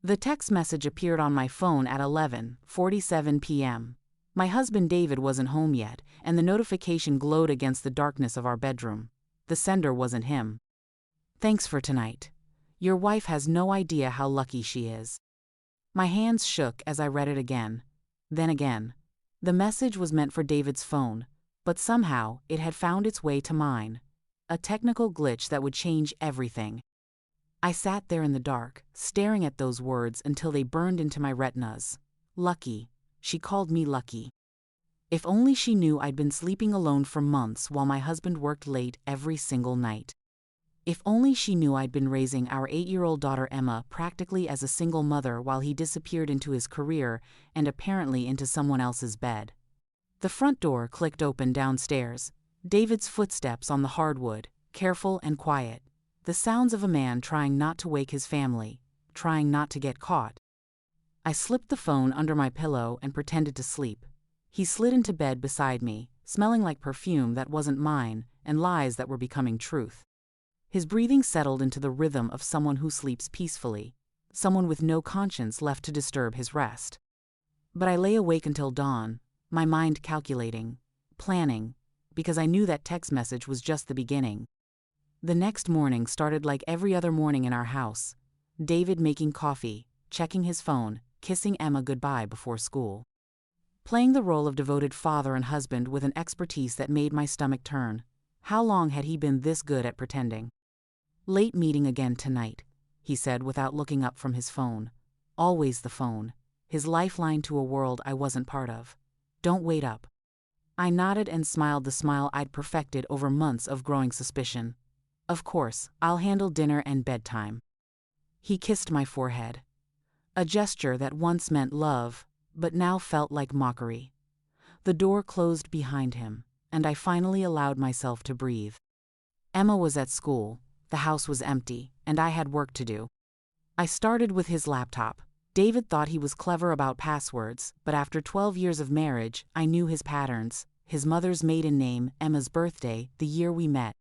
The text message appeared on my phone at 11:47 p.m. My husband David wasn't home yet, and the notification glowed against the darkness of our bedroom. The sender wasn't him. "Thanks for tonight. Your wife has no idea how lucky she is." My hands shook as I read it again. Then again. The message was meant for David's phone, but somehow it had found its way to mine. A technical glitch that would change everything. I sat there in the dark, staring at those words until they burned into my retinas. Lucky. She called me lucky. If only she knew I'd been sleeping alone for months while my husband worked late every single night. If only she knew I'd been raising our 8-year-old daughter Emma practically as a single mother while he disappeared into his career and apparently into someone else's bed. The front door clicked open downstairs. David's footsteps on the hardwood, careful and quiet. The sounds of a man trying not to wake his family, trying not to get caught. I slipped the phone under my pillow and pretended to sleep. He slid into bed beside me, smelling like perfume that wasn't mine and lies that were becoming truth. His breathing settled into the rhythm of someone who sleeps peacefully, someone with no conscience left to disturb his rest. But I lay awake until dawn, my mind calculating, planning, because I knew that text message was just the beginning. The next morning started like every other morning in our house. David making coffee, checking his phone, kissing Emma goodbye before school. Playing the role of devoted father and husband with an expertise that made my stomach turn. How long had he been this good at pretending? "Late meeting again tonight," he said without looking up from his phone. Always the phone, his lifeline to a world I wasn't part of. "Don't wait up." I nodded and smiled the smile I'd perfected over months of growing suspicion. "Of course, I'll handle dinner and bedtime." He kissed my forehead. A gesture that once meant love, but now felt like mockery. The door closed behind him, and I finally allowed myself to breathe. Emma was at school, the house was empty, and I had work to do. I started with his laptop. David thought he was clever about passwords, but after 12 years of marriage, I knew his patterns: his mother's maiden name, Emma's birthday, the year we met.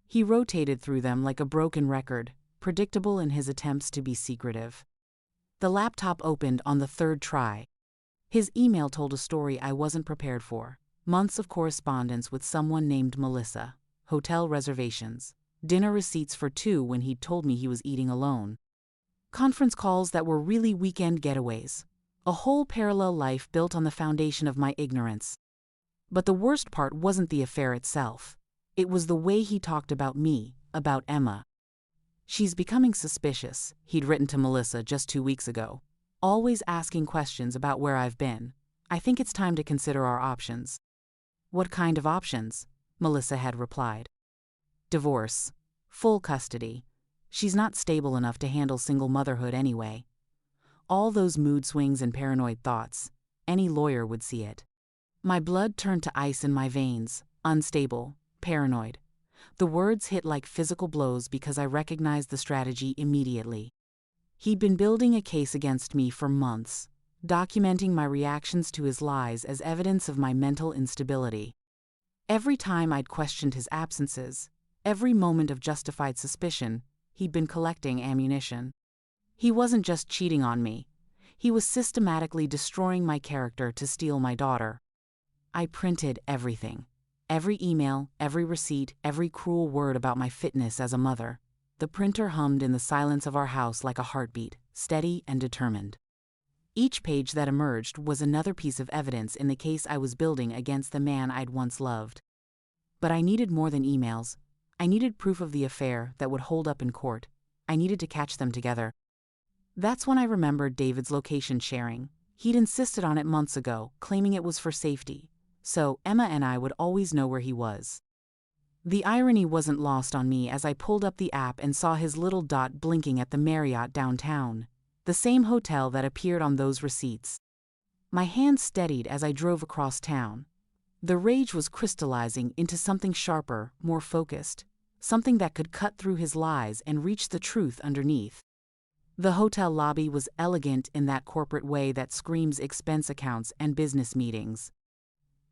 He rotated through them like a broken record, predictable in his attempts to be secretive. The laptop opened on the third try. His email told a story I wasn't prepared for. Months of correspondence with someone named Melissa, hotel reservations, dinner receipts for 2 when he'd told me he was eating alone. Conference calls that were really weekend getaways. A whole parallel life built on the foundation of my ignorance. But the worst part wasn't the affair itself. It was the way he talked about me, about Emma. "She's becoming suspicious," he'd written to Melissa just 2 weeks ago. "Always asking questions about where I've been. I think it's time to consider our options." "What kind of options?" Melissa had replied. "Divorce. Full custody. She's not stable enough to handle single motherhood anyway." All those mood swings and paranoid thoughts. Any lawyer would see it. My blood turned to ice in my veins. Unstable. Paranoid. The words hit like physical blows because I recognized the strategy immediately. He'd been building a case against me for months, documenting my reactions to his lies as evidence of my mental instability. Every time I'd questioned his absences, every moment of justified suspicion, he'd been collecting ammunition. He wasn't just cheating on me. He was systematically destroying my character to steal my daughter. I printed everything. Every email, every receipt, every cruel word about my fitness as a mother. The printer hummed in the silence of our house like a heartbeat, steady and determined. Each page that emerged was another piece of evidence in the case I was building against the man I'd once loved. But I needed more than emails. I needed proof of the affair that would hold up in court. I needed to catch them together. That's when I remembered David's location sharing. He'd insisted on it months ago, claiming it was for safety. So Emma and I would always know where he was. The irony wasn't lost on me as I pulled up the app and saw his little dot blinking at the Marriott downtown, the same hotel that appeared on those receipts. My hand steadied as I drove across town. The rage was crystallizing into something sharper, more focused, something that could cut through his lies and reach the truth underneath. The hotel lobby was elegant in that corporate way that screams expense accounts and business meetings.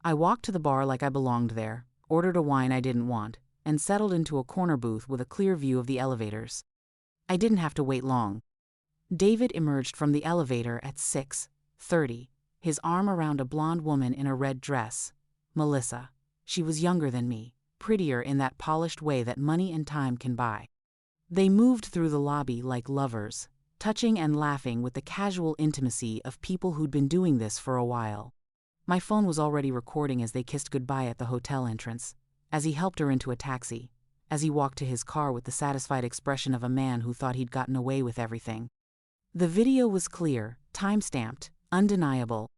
I walked to the bar like I belonged there, ordered a wine I didn't want, and settled into a corner booth with a clear view of the elevators. I didn't have to wait long. David emerged from the elevator at 6:30, his arm around a blonde woman in a red dress. Melissa. She was younger than me, prettier in that polished way that money and time can buy. They moved through the lobby like lovers, touching and laughing with the casual intimacy of people who'd been doing this for a while. My phone was already recording as they kissed goodbye at the hotel entrance, as he helped her into a taxi, as he walked to his car with the satisfied expression of a man who thought he'd gotten away with everything. The video was clear, time-stamped, undeniable.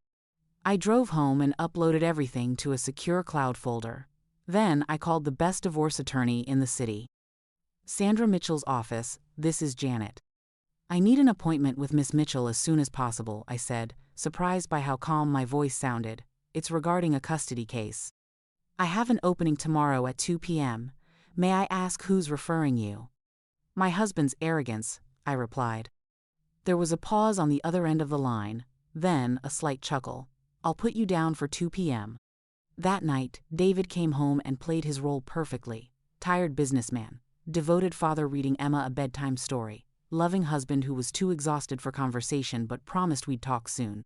I drove home and uploaded everything to a secure cloud folder. Then I called the best divorce attorney in the city. Sandra Mitchell's office, this is Janet. I need an appointment with Miss Mitchell as soon as possible, I said, surprised by how calm my voice sounded. It's regarding a custody case. I have an opening tomorrow at 2 p.m. May I ask who's referring you? My husband's arrogance, I replied. There was a pause on the other end of the line, then a slight chuckle. I'll put you down for 2 p.m. That night, David came home and played his role perfectly. Tired businessman, devoted father reading Emma a bedtime story, loving husband who was too exhausted for conversation but promised we'd talk soon.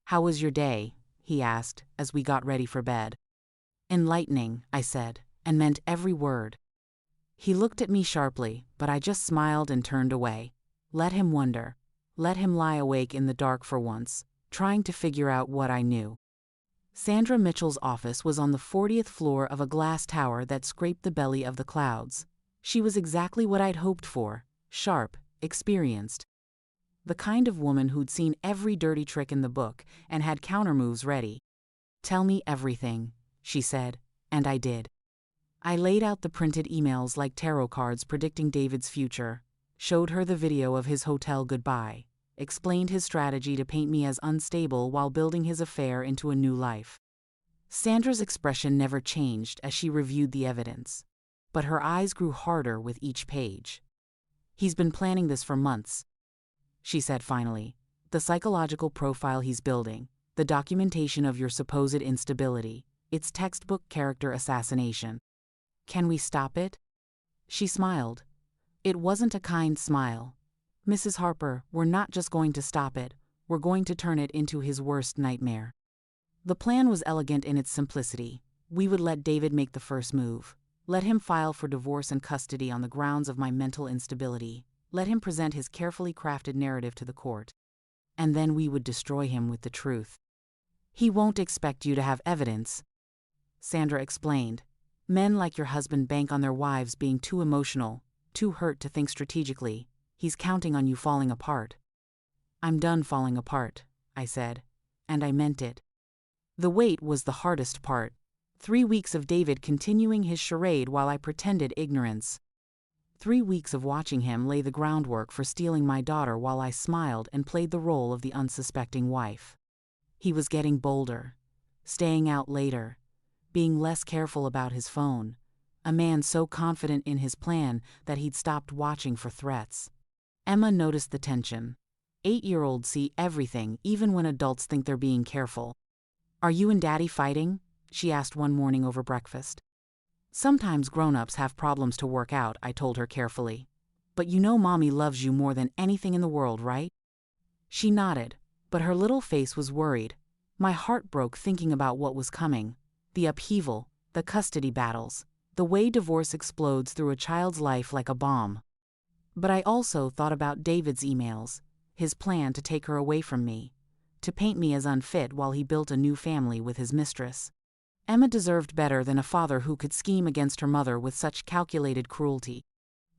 How was your day? He asked, as we got ready for bed. Enlightening, I said, and meant every word. He looked at me sharply, but I just smiled and turned away. Let him wonder. Let him lie awake in the dark for once, trying to figure out what I knew. Sandra Mitchell's office was on the 40th floor of a glass tower that scraped the belly of the clouds. She was exactly what I'd hoped for, sharp, experienced. The kind of woman who'd seen every dirty trick in the book and had countermoves ready. Tell me everything, she said, and I did. I laid out the printed emails like tarot cards predicting David's future, showed her the video of his hotel goodbye, explained his strategy to paint me as unstable while building his affair into a new life. Sandra's expression never changed as she reviewed the evidence, but her eyes grew harder with each page. He's been planning this for months, she said finally. The psychological profile he's building, the documentation of your supposed instability, it's textbook character assassination. Can we stop it? She smiled. It wasn't a kind smile. Mrs. Harper, we're not just going to stop it, we're going to turn it into his worst nightmare. The plan was elegant in its simplicity. We would let David make the first move. Let him file for divorce and custody on the grounds of my mental instability. Let him present his carefully crafted narrative to the court. And then we would destroy him with the truth. He won't expect you to have evidence, Sandra explained. Men like your husband bank on their wives being too emotional, too hurt to think strategically. He's counting on you falling apart. I'm done falling apart, I said, and I meant it. The wait was the hardest part. 3 weeks of David continuing his charade while I pretended ignorance. 3 weeks of watching him lay the groundwork for stealing my daughter while I smiled and played the role of the unsuspecting wife. He was getting bolder, staying out later, being less careful about his phone, a man so confident in his plan that he'd stopped watching for threats. Emma noticed the tension. 8-year-olds see everything even when adults think they're being careful. Are you and Daddy fighting? She asked one morning over breakfast. Sometimes grown-ups have problems to work out, I told her carefully. But you know Mommy loves you more than anything in the world, right? She nodded, but her little face was worried. My heart broke thinking about what was coming. The upheaval, the custody battles, the way divorce explodes through a child's life like a bomb. But I also thought about David's emails, his plan to take her away from me, to paint me as unfit while he built a new family with his mistress. Emma deserved better than a father who could scheme against her mother with such calculated cruelty.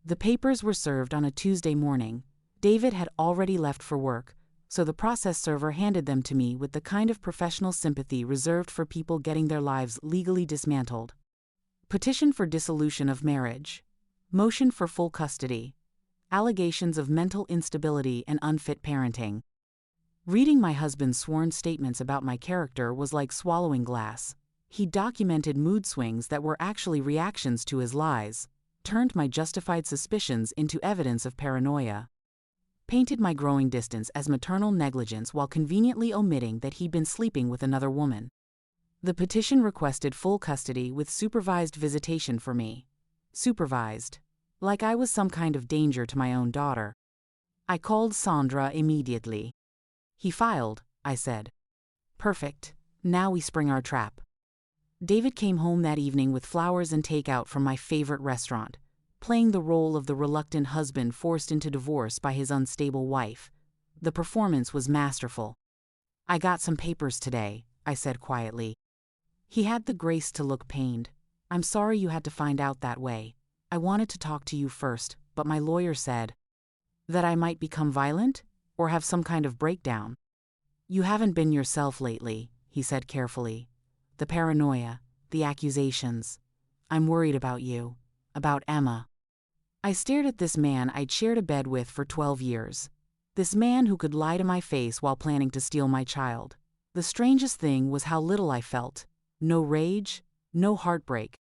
The papers were served on a Tuesday morning. David had already left for work, so the process server handed them to me with the kind of professional sympathy reserved for people getting their lives legally dismantled. Petition for dissolution of marriage. Motion for full custody. Allegations of mental instability and unfit parenting. Reading my husband's sworn statements about my character was like swallowing glass. He documented mood swings that were actually reactions to his lies, turned my justified suspicions into evidence of paranoia, painted my growing distance as maternal negligence while conveniently omitting that he'd been sleeping with another woman. The petition requested full custody with supervised visitation for me. Supervised. Like I was some kind of danger to my own daughter. I called Sandra immediately. He filed, I said. Perfect. Now we spring our trap. David came home that evening with flowers and takeout from my favorite restaurant, playing the role of the reluctant husband forced into divorce by his unstable wife. The performance was masterful. I got some papers today, I said quietly. He had the grace to look pained. I'm sorry you had to find out that way. I wanted to talk to you first, but my lawyer said that I might become violent or have some kind of breakdown. You haven't been yourself lately, he said carefully. The paranoia, the accusations. I'm worried about you, about Emma. I stared at this man I'd shared a bed with for 12 years. This man who could lie to my face while planning to steal my child. The strangest thing was how little I felt. No rage, no heartbreak.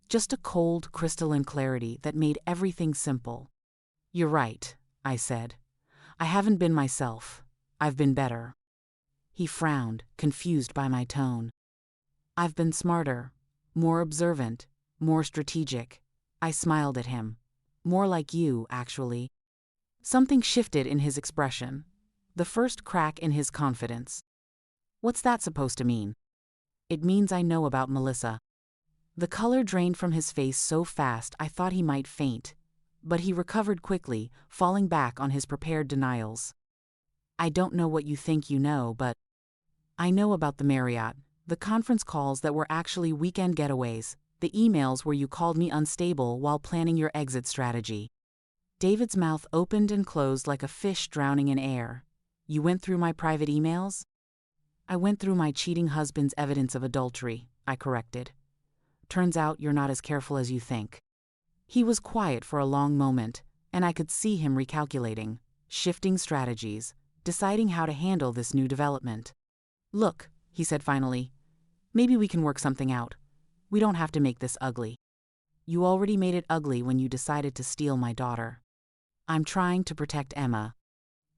Just a cold, crystalline clarity that made everything simple. You're right, I said. I haven't been myself. I've been better. He frowned, confused by my tone. I've been smarter, more observant, more strategic. I smiled at him. More like you, actually. Something shifted in his expression. The first crack in his confidence. What's that supposed to mean? It means I know about Melissa. The color drained from his face so fast I thought he might faint. But he recovered quickly, falling back on his prepared denials. I don't know what you think you know, but I know about the Marriott, the conference calls that were actually weekend getaways, the emails where you called me unstable while planning your exit strategy. David's mouth opened and closed like a fish drowning in air. You went through my private emails? I went through my cheating husband's evidence of adultery, I corrected. Turns out you're not as careful as you think. He was quiet for a long moment, and I could see him recalculating, shifting strategies, deciding how to handle this new development. Look, he said finally, maybe we can work something out. We don't have to make this ugly. You already made it ugly when you decided to steal my daughter. I'm trying to protect Emma.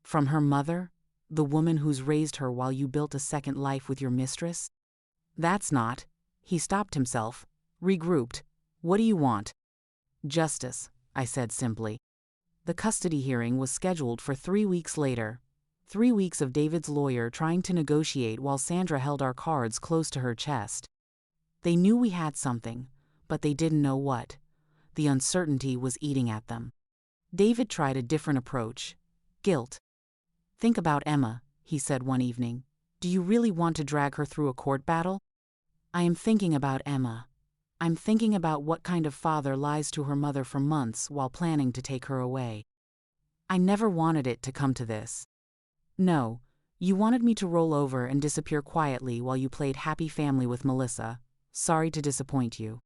From her mother, the woman who's raised her while you built a second life with your mistress? That's not. He stopped himself, regrouped. What do you want? Justice, I said simply. The custody hearing was scheduled for 3 weeks later. 3 weeks of David's lawyer trying to negotiate while Sandra held our cards close to her chest. They knew we had something, but they didn't know what. The uncertainty was eating at them. David tried a different approach. Guilt. Think about Emma, he said one evening. Do you really want to drag her through a court battle? I am thinking about Emma. I'm thinking about what kind of father lies to her mother for months while planning to take her away. I never wanted it to come to this. No, you wanted me to roll over and disappear quietly while you played happy family with Melissa. Sorry to disappoint you.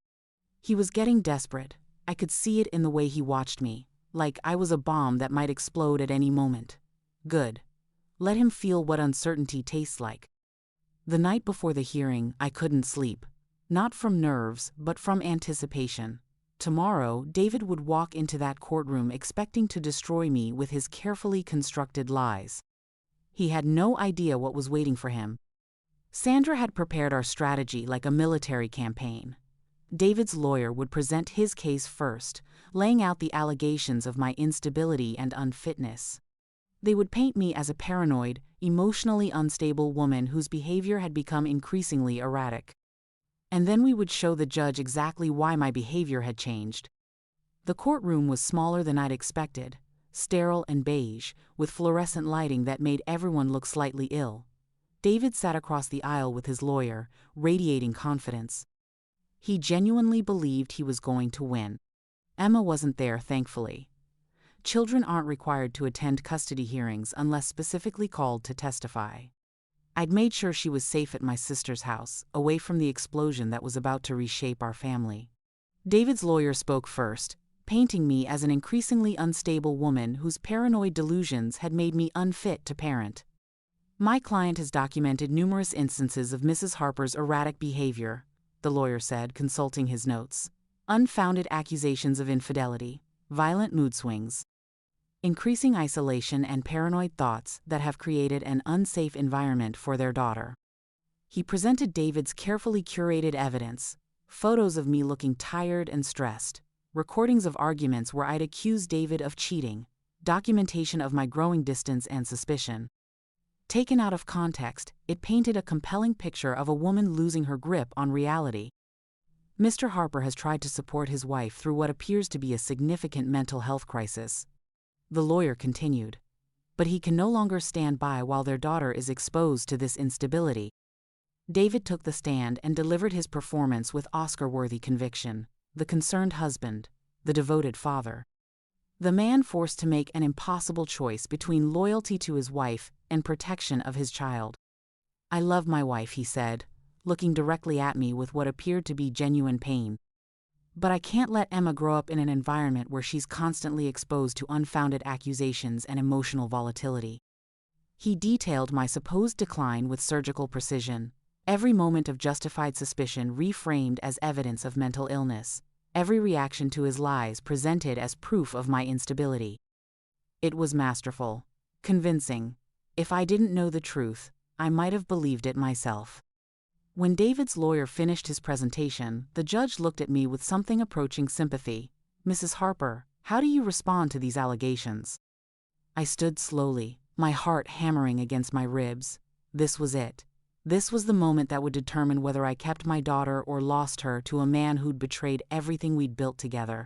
He was getting desperate. I could see it in the way he watched me, like I was a bomb that might explode at any moment. Good. Let him feel what uncertainty tastes like. The night before the hearing, I couldn't sleep. Not from nerves, but from anticipation. Tomorrow, David would walk into that courtroom expecting to destroy me with his carefully constructed lies. He had no idea what was waiting for him. Sandra had prepared our strategy like a military campaign. David's lawyer would present his case first, laying out the allegations of my instability and unfitness. They would paint me as a paranoid, emotionally unstable woman whose behavior had become increasingly erratic. And then we would show the judge exactly why my behavior had changed. The courtroom was smaller than I'd expected, sterile and beige, with fluorescent lighting that made everyone look slightly ill. David sat across the aisle with his lawyer, radiating confidence. He genuinely believed he was going to win. Emma wasn't there, thankfully. Children aren't required to attend custody hearings unless specifically called to testify. I'd made sure she was safe at my sister's house, away from the explosion that was about to reshape our family. David's lawyer spoke first, painting me as an increasingly unstable woman whose paranoid delusions had made me unfit to parent. My client has documented numerous instances of Mrs. Harper's erratic behavior, the lawyer said, consulting his notes. Unfounded accusations of infidelity, violent mood swings, increasing isolation and paranoid thoughts that have created an unsafe environment for their daughter. He presented David's carefully curated evidence, photos of me looking tired and stressed, recordings of arguments where I'd accused David of cheating, documentation of my growing distance and suspicion. Taken out of context, it painted a compelling picture of a woman losing her grip on reality. Mr. Harper has tried to support his wife through what appears to be a significant mental health crisis. The lawyer continued. But he can no longer stand by while their daughter is exposed to this instability. David took the stand and delivered his performance with Oscar-worthy conviction. The concerned husband, the devoted father. The man forced to make an impossible choice between loyalty to his wife and protection of his child. "I love my wife," he said, looking directly at me with what appeared to be genuine pain. "But I can't let Emma grow up in an environment where she's constantly exposed to unfounded accusations and emotional volatility." He detailed my supposed decline with surgical precision, every moment of justified suspicion reframed as evidence of mental illness, every reaction to his lies presented as proof of my instability. It was masterful, convincing. If I didn't know the truth, I might have believed it myself. When David's lawyer finished his presentation, the judge looked at me with something approaching sympathy. "Mrs. Harper, how do you respond to these allegations?" I stood slowly, my heart hammering against my ribs. This was it. This was the moment that would determine whether I kept my daughter or lost her to a man who'd betrayed everything we'd built together.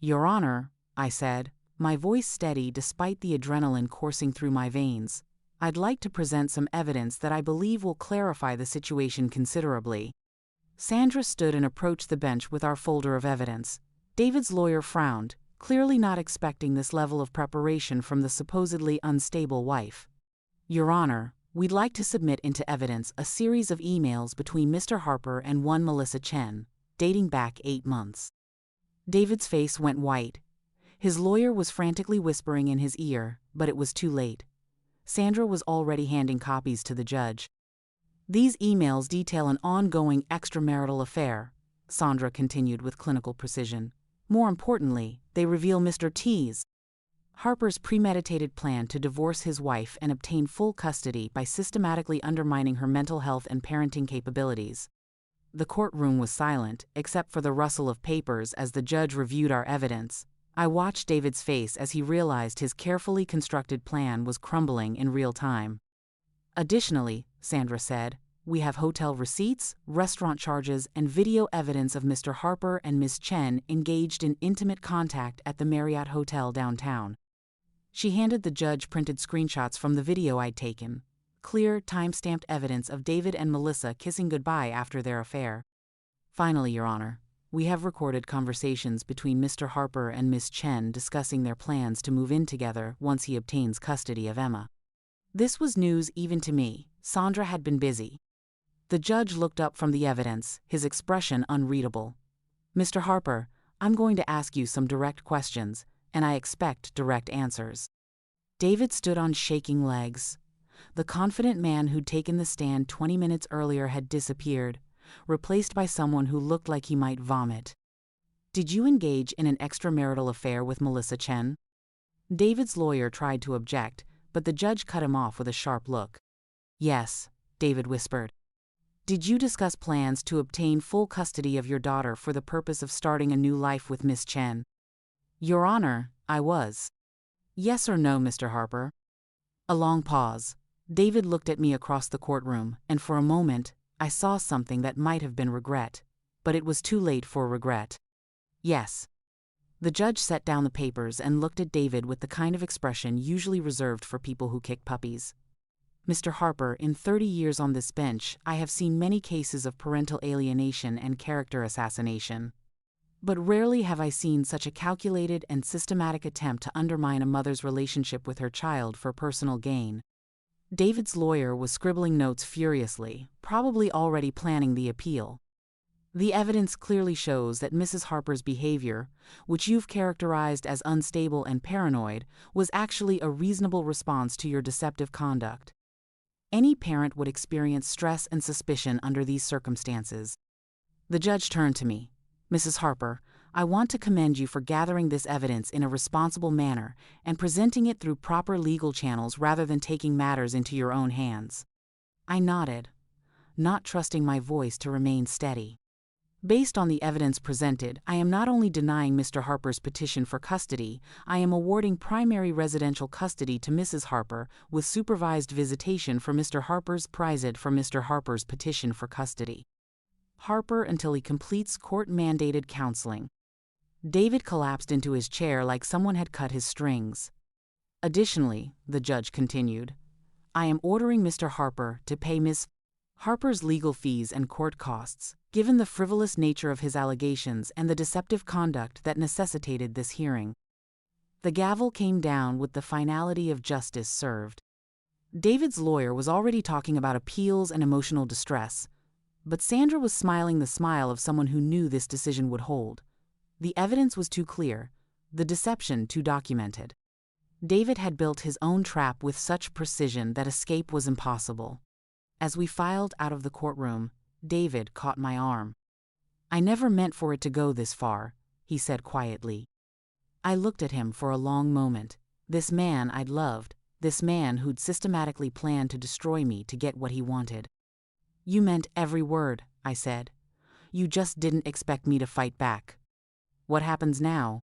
"Your Honor," I said, my voice steady despite the adrenaline coursing through my veins, "I'd like to present some evidence that I believe will clarify the situation considerably." Sandra stood and approached the bench with our folder of evidence. David's lawyer frowned, clearly not expecting this level of preparation from the supposedly unstable wife. "Your Honor, we'd like to submit into evidence a series of emails between Mr. Harper and one Melissa Chen, dating back 8 months. David's face went white. His lawyer was frantically whispering in his ear, but it was too late. Sandra was already handing copies to the judge. "These emails detail an ongoing extramarital affair," Sandra continued with clinical precision. "More importantly, they reveal Mr. Harper's premeditated plan to divorce his wife and obtain full custody by systematically undermining her mental health and parenting capabilities." The courtroom was silent, except for the rustle of papers as the judge reviewed our evidence. I watched David's face as he realized his carefully constructed plan was crumbling in real time. "Additionally," Sandra said, "we have hotel receipts, restaurant charges, and video evidence of Mr. Harper and Ms. Chen engaged in intimate contact at the Marriott Hotel downtown." She handed the judge printed screenshots from the video I'd taken, clear, time-stamped evidence of David and Melissa kissing goodbye after their affair. "Finally, Your Honor, we have recorded conversations between Mr. Harper and Ms. Chen discussing their plans to move in together once he obtains custody of Emma." This was news even to me. Sandra had been busy. The judge looked up from the evidence, his expression unreadable. "Mr. Harper, I'm going to ask you some direct questions, and I expect direct answers." David stood on shaking legs. The confident man who'd taken the stand 20 minutes earlier had disappeared, replaced by someone who looked like he might vomit. "Did you engage in an extramarital affair with Melissa Chen?" David's lawyer tried to object, but the judge cut him off with a sharp look. "Yes," David whispered. "Did you discuss plans to obtain full custody of your daughter for the purpose of starting a new life with Miss Chen?" "Your Honor, I was." "Yes or no, Mr. Harper?" A long pause. David looked at me across the courtroom, and for a moment, I saw something that might have been regret, but it was too late for regret. "Yes." The judge set down the papers and looked at David with the kind of expression usually reserved for people who kick puppies. "Mr. Harper, in 30 years on this bench, I have seen many cases of parental alienation and character assassination. But rarely have I seen such a calculated and systematic attempt to undermine a mother's relationship with her child for personal gain." David's lawyer was scribbling notes furiously, probably already planning the appeal. "The evidence clearly shows that Mrs. Harper's behavior, which you've characterized as unstable and paranoid, was actually a reasonable response to your deceptive conduct. Any parent would experience stress and suspicion under these circumstances." The judge turned to me. "Mrs. Harper, I want to commend you for gathering this evidence in a responsible manner and presenting it through proper legal channels rather than taking matters into your own hands." I nodded, not trusting my voice to remain steady. Based on the evidence presented, I am not only denying Mr. Harper's petition for custody, I am awarding primary residential custody to Mrs. Harper with supervised visitation for Mr. Harper's petition for custody. Harper until he completes court-mandated counseling. David collapsed into his chair like someone had cut his strings. Additionally, the judge continued, I am ordering Mr. Harper to pay Ms. Harper's legal fees and court costs, given the frivolous nature of his allegations and the deceptive conduct that necessitated this hearing. The gavel came down with the finality of justice served. David's lawyer was already talking about appeals and emotional distress, but Sandra was smiling the smile of someone who knew this decision would hold. The evidence was too clear, the deception too documented. David had built his own trap with such precision that escape was impossible. As we filed out of the courtroom, David caught my arm. I never meant for it to go this far, he said quietly. I looked at him for a long moment. This man I'd loved, this man who'd systematically planned to destroy me to get what he wanted. You meant every word, I said. You just didn't expect me to fight back. What happens now?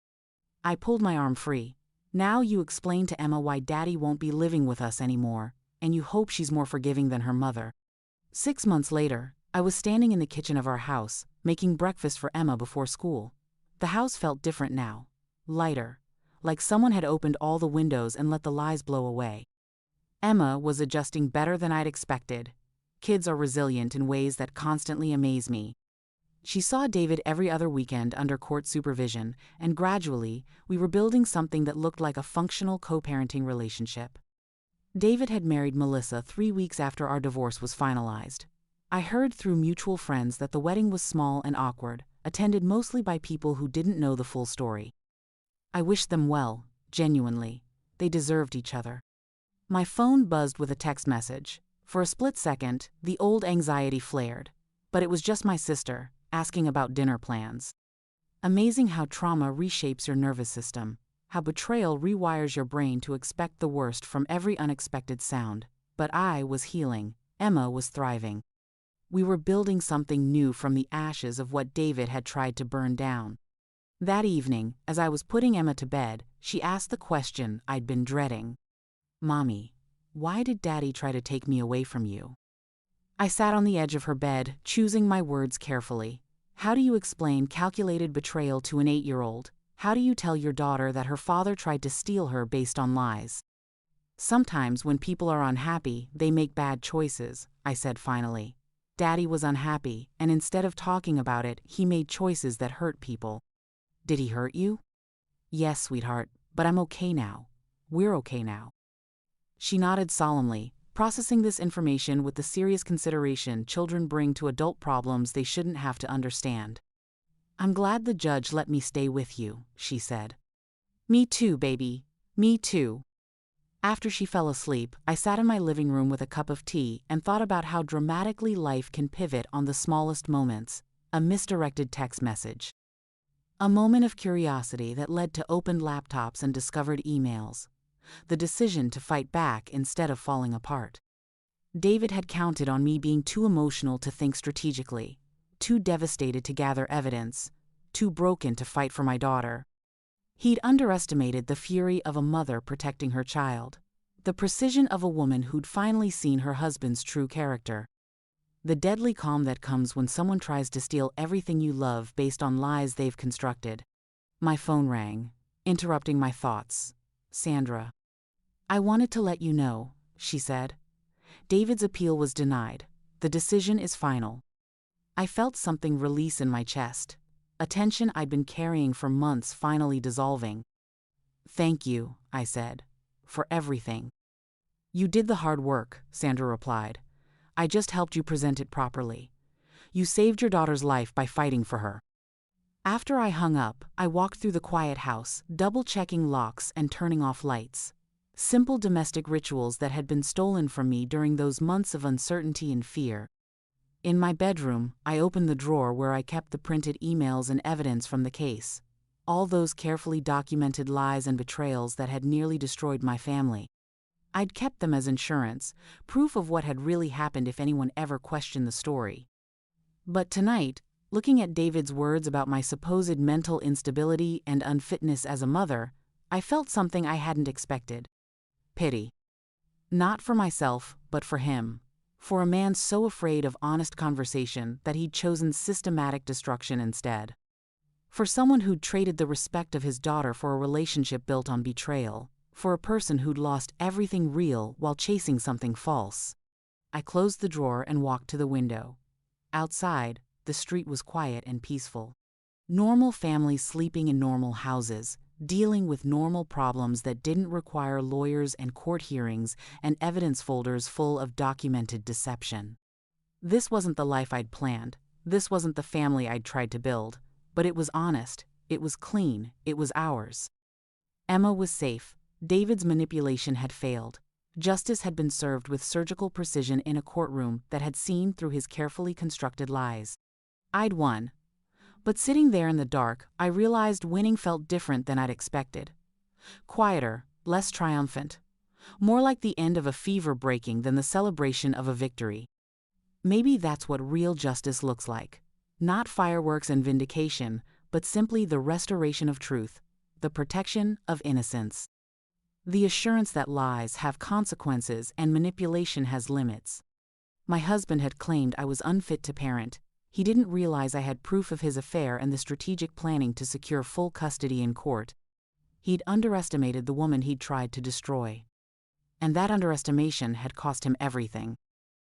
I pulled my arm free. Now you explain to Emma why Daddy won't be living with us anymore, and you hope she's more forgiving than her mother. 6 months later, I was standing in the kitchen of our house, making breakfast for Emma before school. The house felt different now, lighter, like someone had opened all the windows and let the lies blow away. Emma was adjusting better than I'd expected. Kids are resilient in ways that constantly amaze me. She saw David every other weekend under court supervision, and gradually, we were building something that looked like a functional co-parenting relationship. David had married Melissa 3 weeks after our divorce was finalized. I heard through mutual friends that the wedding was small and awkward, attended mostly by people who didn't know the full story. I wished them well, genuinely. They deserved each other. My phone buzzed with a text message. For a split second, the old anxiety flared. But it was just my sister, asking about dinner plans. Amazing how trauma reshapes your nervous system, how betrayal rewires your brain to expect the worst from every unexpected sound. But I was healing. Emma was thriving. We were building something new from the ashes of what David had tried to burn down. That evening, as I was putting Emma to bed, she asked the question I'd been dreading. Mommy, why did Daddy try to take me away from you? I sat on the edge of her bed, choosing my words carefully. How do you explain calculated betrayal to an 8-year-old? How do you tell your daughter that her father tried to steal her based on lies? Sometimes when people are unhappy, they make bad choices, I said finally. Daddy was unhappy, and instead of talking about it, he made choices that hurt people. Did he hurt you? Yes, sweetheart, but I'm okay now. We're okay now. She nodded solemnly, processing this information with the serious consideration children bring to adult problems they shouldn't have to understand. I'm glad the judge let me stay with you, she said. Me too, baby. Me too. After she fell asleep, I sat in my living room with a cup of tea and thought about how dramatically life can pivot on the smallest moments. A misdirected text message. A moment of curiosity that led to opened laptops and discovered emails. The decision to fight back instead of falling apart. David had counted on me being too emotional to think strategically, too devastated to gather evidence, too broken to fight for my daughter. He'd underestimated the fury of a mother protecting her child, the precision of a woman who'd finally seen her husband's true character. The deadly calm that comes when someone tries to steal everything you love based on lies they've constructed. My phone rang, interrupting my thoughts. Sandra. I wanted to let you know, she said. David's appeal was denied. The decision is final. I felt something release in my chest. A tension I'd been carrying for months finally dissolving. Thank you, I said, for everything. You did the hard work, Sandra replied. I just helped you present it properly. You saved your daughter's life by fighting for her. After I hung up, I walked through the quiet house, double-checking locks and turning off lights. Simple domestic rituals that had been stolen from me during those months of uncertainty and fear. In my bedroom, I opened the drawer where I kept the printed emails and evidence from the case. All those carefully documented lies and betrayals that had nearly destroyed my family. I'd kept them as insurance, proof of what had really happened if anyone ever questioned the story. But tonight, Looking at David's words about my supposed mental instability and unfitness as a mother, I felt something I hadn't expected. Pity. Not for myself, but for him. For a man so afraid of honest conversation that he'd chosen systematic destruction instead. For someone who'd traded the respect of his daughter for a relationship built on betrayal. For a person who'd lost everything real while chasing something false. I closed the drawer and walked to the window. Outside, the street was quiet and peaceful. Normal families sleeping in normal houses, dealing with normal problems that didn't require lawyers and court hearings and evidence folders full of documented deception. This wasn't the life I'd planned, this wasn't the family I'd tried to build, but it was honest, it was clean, it was ours. Emma was safe, David's manipulation had failed. Justice had been served with surgical precision in a courtroom that had seen through his carefully constructed lies. I'd won. But sitting there in the dark, I realized winning felt different than I'd expected. Quieter, less triumphant. More like the end of a fever breaking than the celebration of a victory. Maybe that's what real justice looks like. Not fireworks and vindication, but simply the restoration of truth, the protection of innocence. The assurance that lies have consequences and manipulation has limits. My husband had claimed I was unfit to parent. He didn't realize I had proof of his affair and the strategic planning to secure full custody in court. He'd underestimated the woman he'd tried to destroy. And that underestimation had cost him everything.